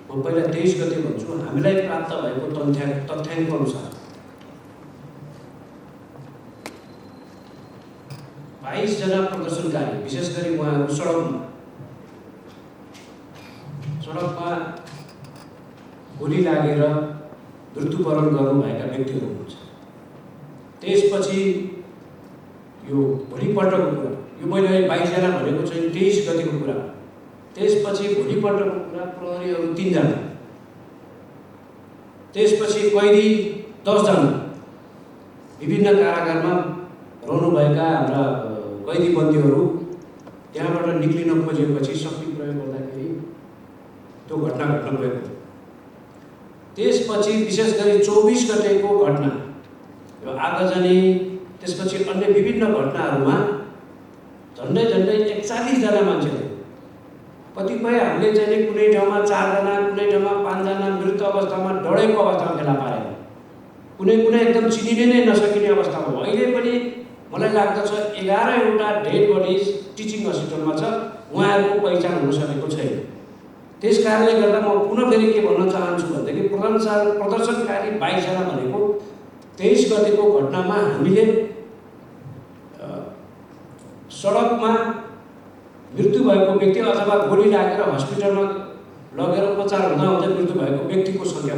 म पहिला 23 गते भन्छु। हामीलाई प्राप्त भएको तथ्याङ्क अनुसार 22 जना प्रदर्शनकारी, विशेष गरी उहाँहरू सडकमा गोली लागेर मृत्युवरण गर्नुभएका व्यक्तिहरू हुनुहुन्छ। त्यसपछि यो भोलिपल्टको कुरा, यो मैले 22 जना भनेको चाहिँ 23 गतिको कुरा। त्यसपछि भोलिपल्टको कुरा प्रहरीहरू 3 जना, त्यसपछि कैदी 10 जना, विभिन्न कारागारमा रहनुभएका हाम्रा कैदी बन्दीहरू त्यहाँबाट निक्लिन खोजेपछि शक्ति प्रयोग गर्दाखेरि त्यो घटना घट्न गएको। त्यसपछि विशेष गरी 24 गतेको घटना, यो आगजनी, त्यसपछि अन्य विभिन्न घटनाहरूमा झन्डै 41 जना मान्छेहरू, कतिपय हामीले चाहिँ कुनै ठाउँमा 4 जना, कुनै ठाउँमा 5 जना मृत अवस्थामा डढेको अवस्थामा फेला पारेको, कुनै एकदम चिनिनै नै नसकिने अवस्था हो। अहिले पनि मलाई लाग्दछ 11वटा डेड बडिज टिचिङ हस्पिटलमा छ, उहाँहरूको पहिचान हुन सकेको छैन। त्यस कारणले गर्दा म पुनः फेरि के भन्न चाहन्छु भनेदेखि प्रदर्शनकारी 22 जना भनेको 23 गतेको घटनामा हामीले सडकमा मृत्यु भएको व्यक्ति अथवा गोली लागेर हस्पिटलमा लगेर उपचार हुँदा मृत्यु भएको व्यक्तिको सङ्ख्या